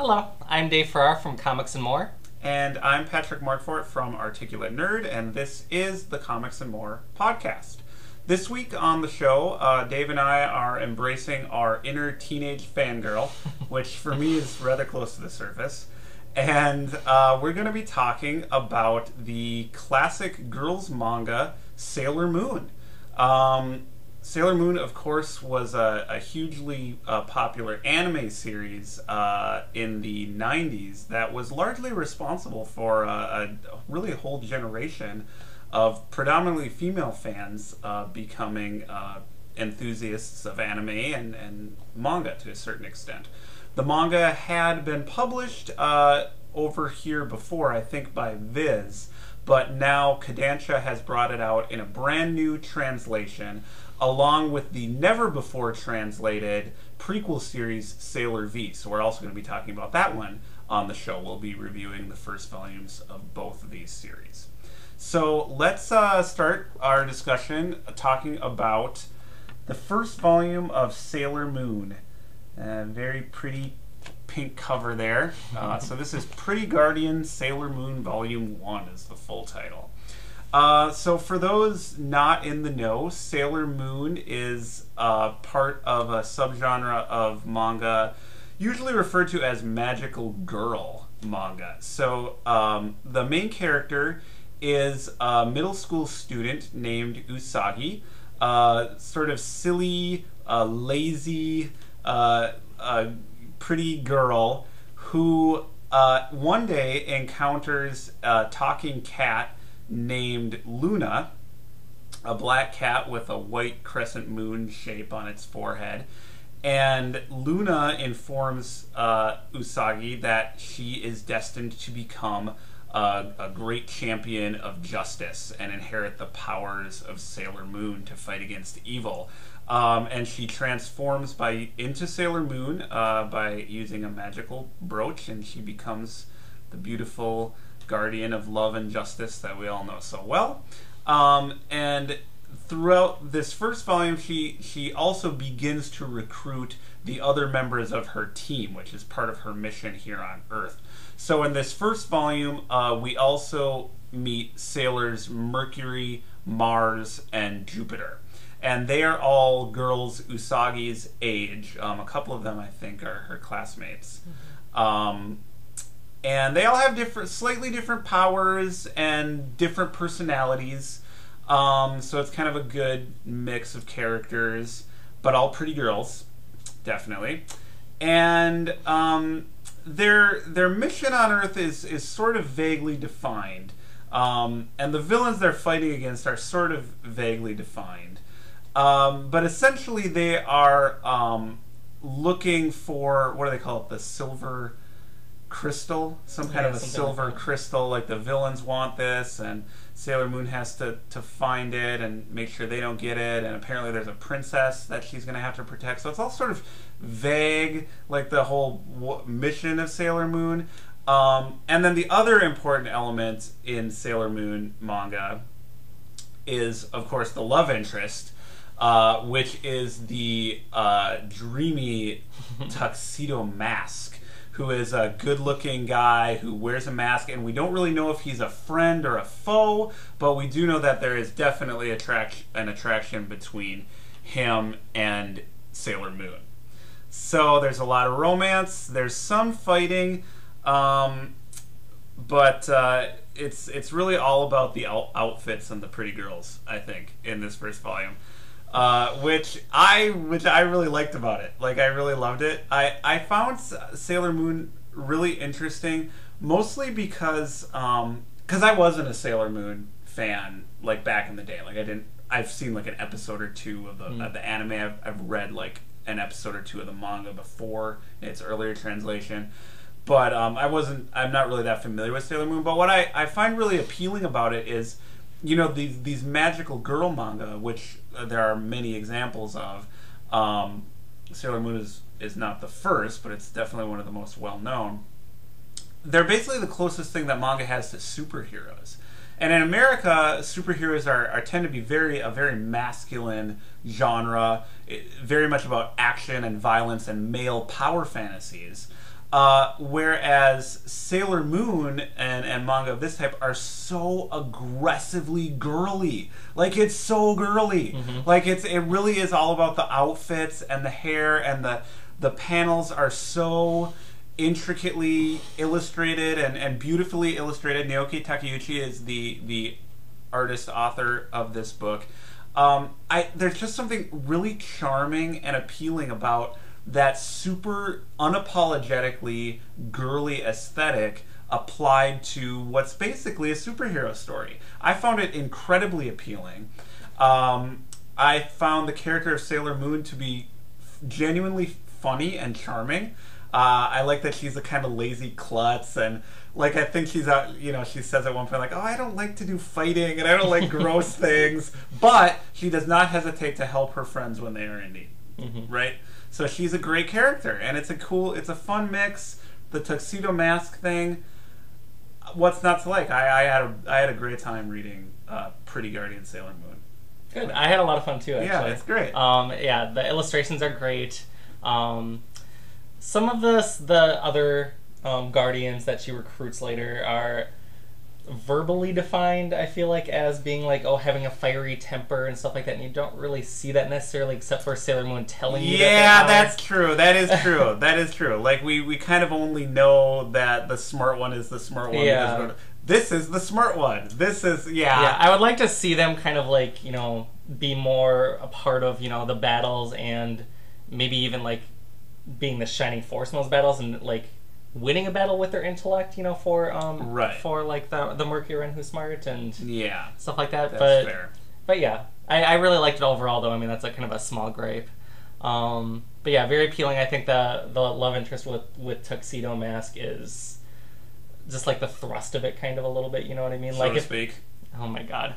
Hello, I'm Dave Ferraro from Comics and More. And I'm Patrick Markfort from Articulate Nerd, and this is the Comics and More podcast. This week on the show, Dave and I are embracing our inner teenage fangirl, which for me is rather close to the surface. And we're going to be talking about the classic girls manga, Sailor Moon. Sailor Moon, of course, was a hugely popular anime series in the 90s that was largely responsible for really a whole generation of predominantly female fans becoming enthusiasts of anime and manga to a certain extent. The manga had been published over here before, I think by Viz, but now Kodansha has brought it out in a brand new translation, along with the never-before translated prequel series Sailor V. So we're also going to be talking about that one on the show. We'll be reviewing the first volumes of both of these series. So let's start our discussion talking about the first volume of Sailor Moon. Very pretty pink cover there. So this is Pretty Guardian Sailor Moon Volume 1 is the full title. So for those not in the know, Sailor Moon is part of a subgenre of manga usually referred to as magical girl manga. So the main character is a middle school student named Usagi, sort of silly, lazy, pretty girl who one day encounters a talking cat named Luna, a black cat with a white crescent moon shape on its forehead. And Luna informs Usagi that she is destined to become a great champion of justice and inherit the powers of Sailor Moon to fight against evil. And she transforms into Sailor Moon by using a magical brooch, and she becomes the beautiful guardian of love and justice that we all know so well. And throughout this first volume, she also begins to recruit the other members of her team, which is part of her mission here on Earth. So in this first volume, we also meet sailors Mercury, Mars, and Jupiter. And they are all girls Usagi's age. A couple of them, I think, are her classmates. And they all have slightly different powers and different personalities. So it's kind of a good mix of characters, but all pretty girls, definitely. And their mission on Earth is sort of vaguely defined. And the villains they're fighting against are sort of vaguely defined. But essentially they are looking for, what do they call it, the silver crystal? Some kind of a silver crystal, like the villains want this, and Sailor Moon has to find it and make sure they don't get it, and apparently there's a princess that she's going to have to protect. So it's all sort of vague, like the whole mission of Sailor Moon. And then the other important element in Sailor Moon manga is, of course, the love interest, which is the dreamy Tuxedo Mask, who is a good-looking guy who wears a mask, and we don't really know if he's a friend or a foe, but we do know that there is definitely an attraction between him and Sailor Moon. So there's a lot of romance, there's some fighting, but it's really all about the outfits and the pretty girls, I think, in this first volume. Which I really liked about it. Like, I really loved it. I found Sailor Moon really interesting, mostly because I wasn't a Sailor Moon fan, like, back in the day. Like, I've seen like an episode or two of the anime. I've read like an episode or two of the manga before in its earlier translation. But I'm not really that familiar with Sailor Moon. But what I find really appealing about it is, you know, these magical girl manga, which there are many examples of. Sailor Moon is not the first, but it's definitely one of the most well-known. They're basically the closest thing that manga has to superheroes. And in America, superheroes tend to be a very masculine genre, very much about action and violence and male power fantasies. Whereas Sailor Moon and manga of this type are so aggressively girly. Like, it's so girly. Like, it really is all about the outfits and the hair, and the panels are so intricately illustrated and beautifully illustrated. Naoko Takeuchi is the artist author of this book. There's just something really charming and appealing about that super unapologetically girly aesthetic applied to what's basically a superhero story. I found it incredibly appealing. I found the character of Sailor Moon to be genuinely funny and charming. I like that she's a kind of lazy klutz, and like, I think she's out, she says at one point, like, oh, I don't like to do fighting and I don't like gross things, but she does not hesitate to help her friends when they are in need. Right? So she's a great character, and it's a fun mix. The tuxedo mask thing, what's not to like? I had a great time reading Pretty Guardian Sailor Moon. Good. I had a lot of fun too, actually. Yeah, it's great. Yeah, the illustrations are great. Some of the other guardians that she recruits later are verbally defined, I feel like, as being like, oh, having a fiery temper and stuff like that, and you don't really see that necessarily, except for Sailor Moon telling you that. That's true. That is true. That is true. Like, we kind of only know that the smart one is the smart one. Yeah. This is the smart one. This is, Yeah, I would like to see them kind of like, be more a part of, the battles, and maybe even like being the shining force in those battles, and like winning a battle with their intellect, for like the Mercury who's smart and stuff like that. That's fair. But yeah, I really liked it overall, though. I mean, that's like kind of a small gripe. But yeah, very appealing. I think the love interest with Tuxedo Mask is just like the thrust of it, kind of a little bit. You know what I mean? So to speak. Oh my god.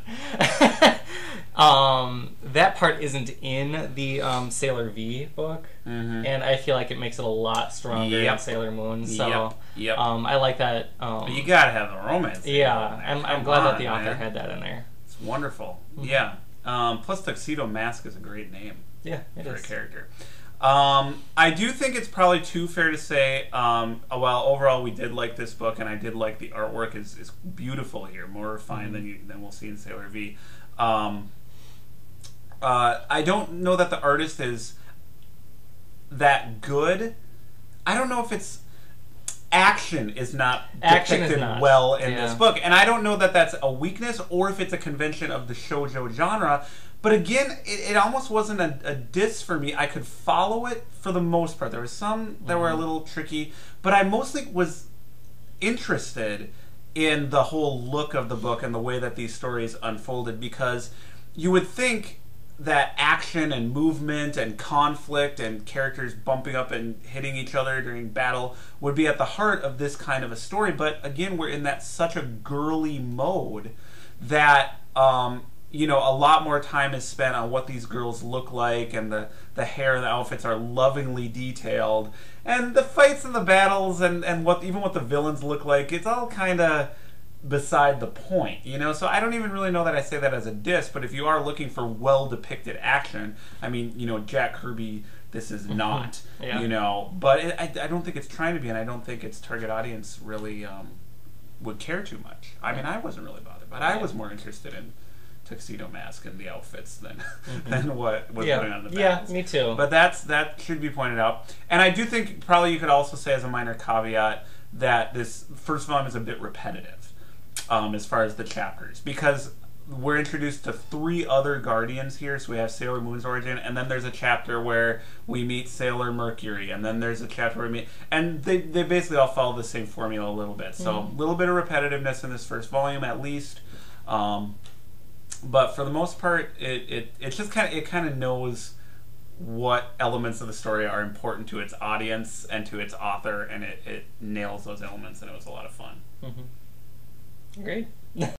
That part isn't in the Sailor V book, and I feel like it makes it a lot stronger in Sailor Moon. So I like that. But you gotta have the romance. Yeah, I'm glad that the author had that in there. It's wonderful. Yeah. Plus, Tuxedo Mask is a great name. Yeah, for a character. I do think it's probably too fair to say, while overall we did like this book, and I did like the artwork is beautiful here, more refined than we'll see in Sailor V. I don't know that the artist is that good. I don't know if it's action is not depicted well in this book, and I don't know that that's a weakness or if it's a convention of the shoujo genre. But again, it almost wasn't a diss for me. I could follow it for the most part. There were some that were a little tricky, but I mostly was interested in the whole look of the book and the way that these stories unfolded, because you would think that action and movement and conflict and characters bumping up and hitting each other during battle would be at the heart of this kind of a story. But again, we're in that such a girly mode that a lot more time is spent on what these girls look like, and the hair and the outfits are lovingly detailed, and the fights and the battles and what the villains look like, it's all kind of beside the point, So I don't even really know that I say that as a diss, but if you are looking for well depicted action, I mean, Jack Kirby, this is not, but I don't think it's trying to be, and I don't think its target audience really would care too much. I mean, I wasn't really bothered, but I was more interested in Tuxedo Mask and the outfits than what was going on in the battles. Yeah, me too. But that should be pointed out. And I do think probably you could also say as a minor caveat that this first volume is a bit repetitive as far as the chapters, because we're introduced to 3 other Guardians here. So we have Sailor Moon's origin, and then there's a chapter where we meet Sailor Mercury, and then there's a chapter where we meet... And they basically all follow the same formula a little bit. So a little bit of repetitiveness in this first volume at least. But for the most part, it just kind of knows what elements of the story are important to its audience and to its author, and it nails those elements, and it was a lot of fun. Great.